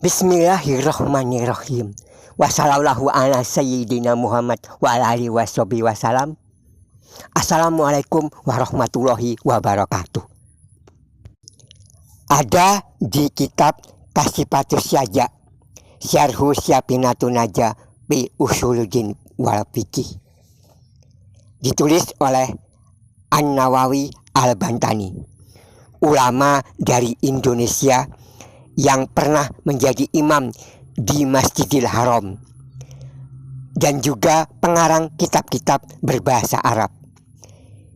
Bismillahirrahmanirrahim. Wassallallahu ala sayyidina Muhammad wa ala alihi washabihi wasalam. Assalamualaikum warahmatullahi wabarakatuh. Ada di kitab Kasifatus Syaja Syarhu Syapinatun Naja bi Usuluddin wal Fiqih, ditulis oleh An-Nawawi Al-Bantani, ulama dari Indonesia yang pernah menjadi imam di Masjidil Haram dan juga pengarang kitab-kitab berbahasa Arab.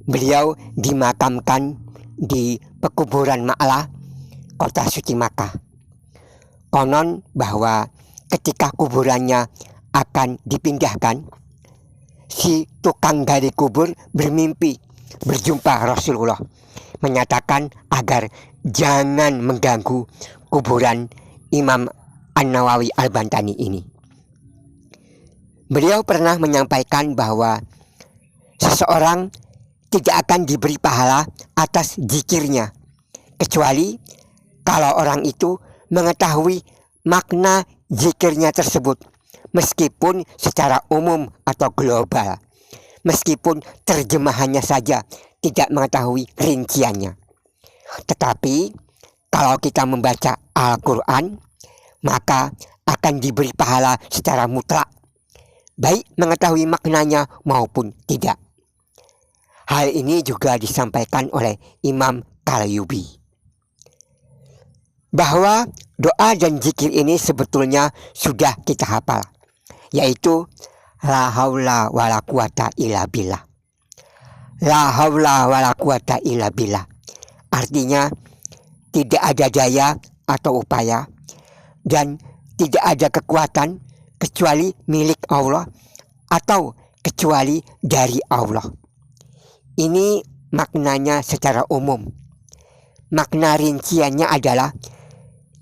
Beliau dimakamkan di pekuburan Ma'lah, kota suci Makkah. Konon bahwa ketika kuburannya akan dipindahkan, si tukang gali kubur bermimpi berjumpa Rasulullah, menyatakan agar jangan mengganggu kuburan Imam An-Nawawi Al-Bantani ini. Beliau pernah menyampaikan bahwa seseorang tidak akan diberi pahala atas zikirnya kecuali kalau orang itu mengetahui makna zikirnya tersebut, meskipun secara umum atau global, meskipun terjemahannya saja tidak mengetahui rinciannya. Tetapi kalau kita membaca Al-Quran, maka akan diberi pahala secara mutlak, baik mengetahui maknanya maupun tidak. Hal ini juga disampaikan oleh Imam Qalyubi, bahwa doa dan zikir ini sebetulnya sudah kita hafal, yaitu la haula wala quwata illa billah. La haula wala quwata illa billah artinya tidak ada daya atau upaya dan tidak ada kekuatan kecuali milik Allah atau kecuali dari Allah. Ini maknanya secara umum. Makna rinciannya adalah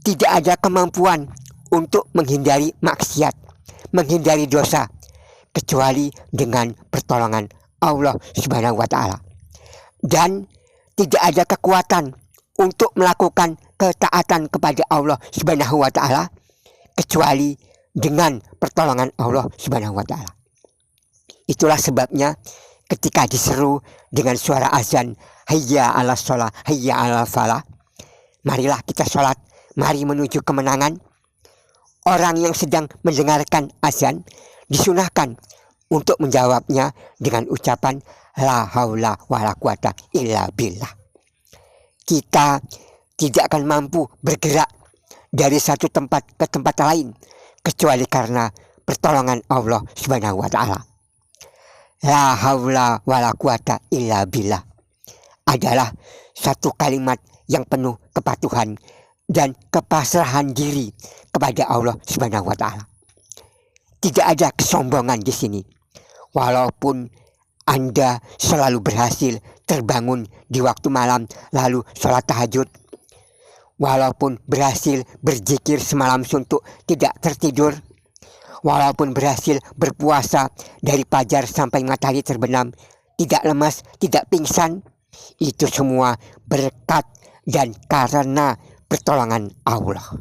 tidak ada kemampuan untuk menghindari maksiat, menghindari dosa, kecuali dengan pertolongan Allah Subhanahu wa Ta'ala, dan tidak ada kekuatan untuk melakukan ketaatan kepada Allah Subhanahu wa Ta'ala kecuali dengan pertolongan Allah Subhanahu wa Ta'ala. Itulah sebabnya ketika diseru dengan suara azan, hayya 'alas shalah, hayya 'alal falah, marilah kita sholat, mari menuju kemenangan. Orang yang sedang mendengarkan azan disunahkan untuk menjawabnya dengan ucapan la haula wala quwata illa billah. Kita tidak akan mampu bergerak dari satu tempat ke tempat lain kecuali karena pertolongan Allah Subhanahu wa Ta'ala. La haula wala quwata illa billah adalah satu kalimat yang penuh kepatuhan dan kepasrahan diri kepada Allah Subhanahu wa Ta'ala. Tidak ada kesombongan di sini. Walaupun Anda selalu berhasil terbangun di waktu malam lalu sholat tahajud, walaupun berhasil berzikir semalam suntuk tidak tertidur, walaupun berhasil berpuasa dari fajar sampai matahari terbenam, tidak lemas, tidak pingsan, itu semua berkat dan karena pertolongan Allah.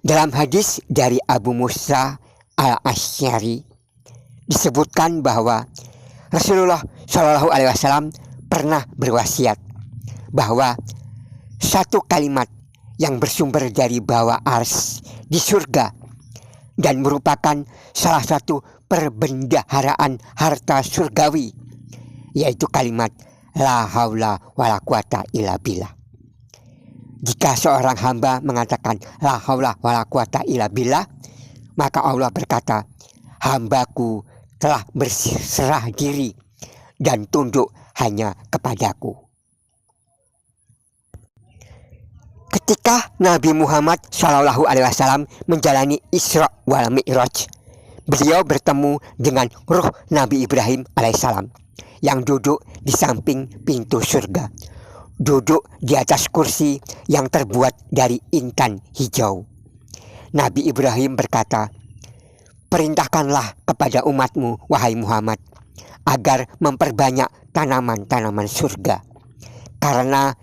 Dalam hadis dari Abu Musa Al-Asy'ari disebutkan bahwa Rasulullah Shallallahu Alaihi Wasallam pernah berwasiat bahwa satu kalimat yang bersumber dari bawah ars di surga dan merupakan salah satu perbendaharaan harta surgawi, yaitu kalimat la haula wala quwata illa billah. Jika seorang hamba mengatakan la haula wala quwata illa billah, maka Allah berkata, hambaku telah berserah diri dan tunduk hanya kepadaku. Ketika Nabi Muhammad SAW menjalani Isra wal Mi'raj, beliau bertemu dengan ruh Nabi Ibrahim alaihissalam yang duduk di samping pintu surga, duduk di atas kursi yang terbuat dari intan hijau. Nabi Ibrahim berkata, perintahkanlah kepada umatmu, wahai Muhammad, agar memperbanyak tanaman-tanaman surga, karena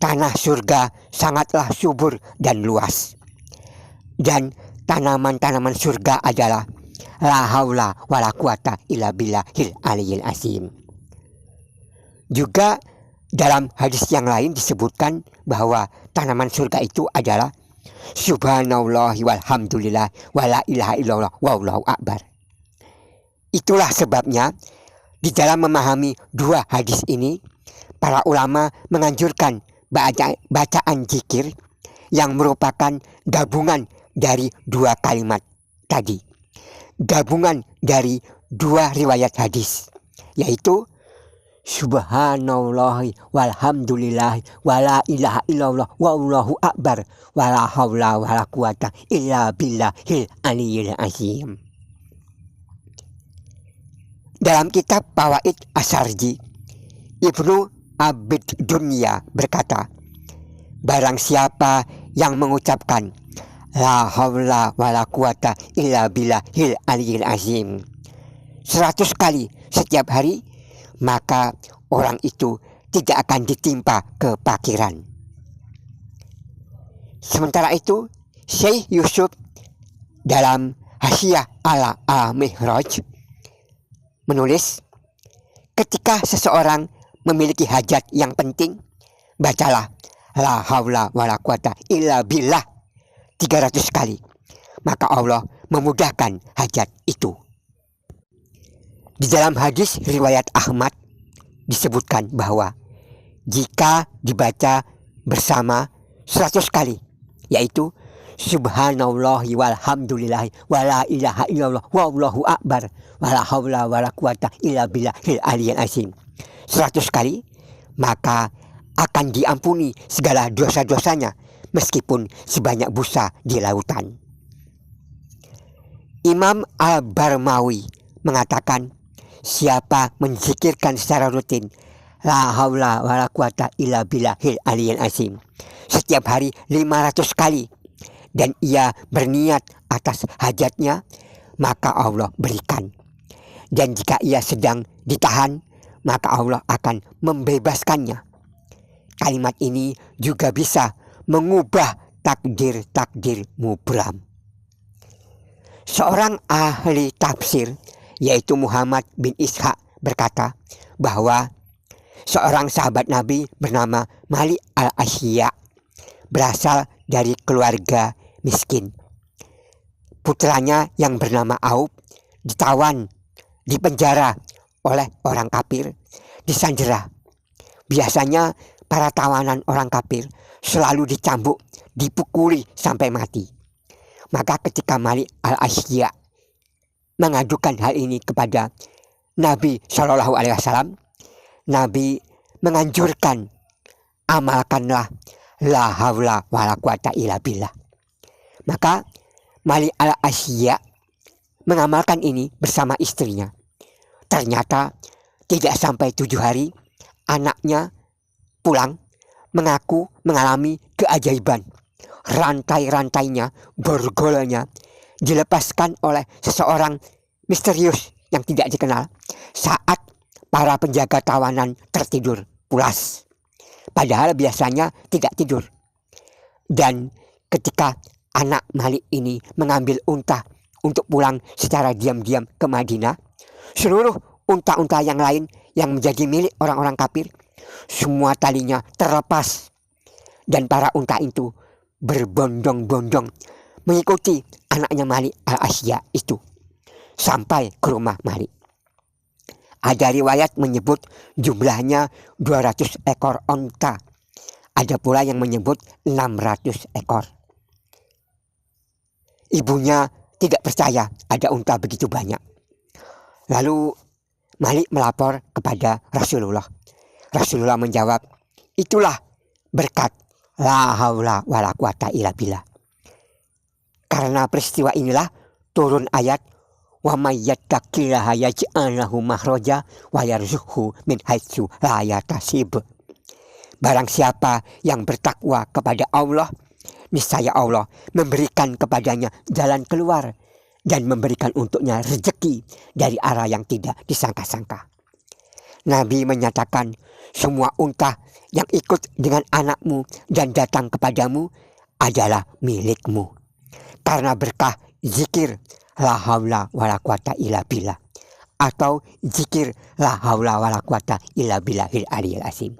tanah surga sangatlah subur dan luas. Dan tanaman-tanaman surga adalah la haula wala quwata illa billahil aliyil azim. Juga dalam hadis yang lain disebutkan bahwa tanaman surga itu adalah subhanallah walhamdulillah wala ilaha illallah wallahu akbar. Itulah sebabnya di dalam memahami dua hadis ini, para ulama menganjurkan bacaan zikir yang merupakan gabungan dari dua kalimat tadi. Gabungan dari dua riwayat hadis, yaitu subhanallah walhamdulillah wala ilaha illallah wallahu akbar wala haula wala quwata illa billahil aliyil azim. Dalam kitab Fawaid Asy-Syarji, Ibnu Abid Dunya berkata, barang siapa yang mengucapkan la haula wala quwata illa billahil aliyil azim 100 kali setiap hari, maka orang itu tidak akan ditimpa kepakiran. Sementara itu, Syekh Yusuf dalam Hasyiah ala Al-Mi'raj menulis, ketika seseorang memiliki hajat yang penting, bacalah la haula wala quwata illa billah 300 kali, maka Allah memudahkan hajat itu. Di dalam hadis riwayat Ahmad disebutkan bahwa jika dibaca bersama 100 kali, yaitu subhanallahi walhamdulillahi wala ilaha illallah wallahu akbar wala haula wala quwata illa billahil aliyil azim 100 kali, maka akan diampuni segala dosa-dosanya meskipun sebanyak busa di lautan. Imam Al-Barmawi mengatakan, siapa menzikirkan secara rutin la haula wala quwata illa billahil aliyil azim setiap hari 500 kali, dan ia berniat atas hajatnya, maka Allah berikan. Dan jika ia sedang ditahan, maka Allah akan membebaskannya. Kalimat ini juga bisa mengubah takdir-takdir mubram. Seorang ahli tafsir, yaitu Muhammad bin Ishaq, berkata bahwa seorang sahabat Nabi bernama Malik al-Asya berasal dari keluarga miskin. Putranya yang bernama Auf ditawan di penjara oleh orang kafir, disandera. Biasanya para tawanan orang kafir selalu dicambuk, dipukuli sampai mati. Maka ketika Malik al-Asya mengadukan hal ini kepada Nabi Shallallahu Alaihi Wasallam, Nabi menganjurkan, amalkanlah la haula wala quwata illa billah. Maka Malik al-Asya mengamalkan ini bersama istrinya. Ternyata tidak sampai 7 hari, anaknya pulang mengaku mengalami keajaiban. Rantai-rantainya, borgolnya dilepaskan oleh seseorang misterius yang tidak dikenal saat para penjaga tawanan tertidur pulas. Padahal biasanya tidak tidur. Dan ketika anak Malik ini mengambil unta untuk pulang secara diam-diam ke Madinah, seluruh unta-unta yang lain yang menjadi milik orang-orang kafir, semua talinya terlepas. Dan para unta itu berbondong-bondong mengikuti anaknya Malik al-Asya itu sampai ke rumah Malik. Ada riwayat menyebut jumlahnya 200 ekor onta. Ada pula yang menyebut 600 ekor. Ibunya tidak percaya ada unta begitu banyak. Lalu Malik melapor kepada Rasulullah. Rasulullah menjawab, itulah berkat la haula wala quwata illa billah. Karena peristiwa inilah turun ayat wa may yattaqillaha yaj'al lahu makhraja wa yarzuqhu min haitsu la yahtasib. Barang siapa yang bertakwa kepada Allah, niscaya Allah memberikan kepadanya jalan keluar dan memberikan untuknya rezeki dari arah yang tidak disangka-sangka. Nabi menyatakan, semua unta yang ikut dengan anakmu dan datang kepadamu adalah milikmu. Karena berkah zikir la haula wala quwata illa billah, atau zikir la haula wala quwata illa billahil aliyil azim.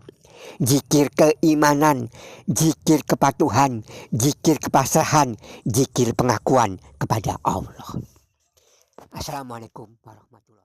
Zikir keimanan, zikir kepatuhan, zikir kepasrahan, zikir pengakuan kepada Allah. Assalamualaikum warahmatullahi wabarakatuh.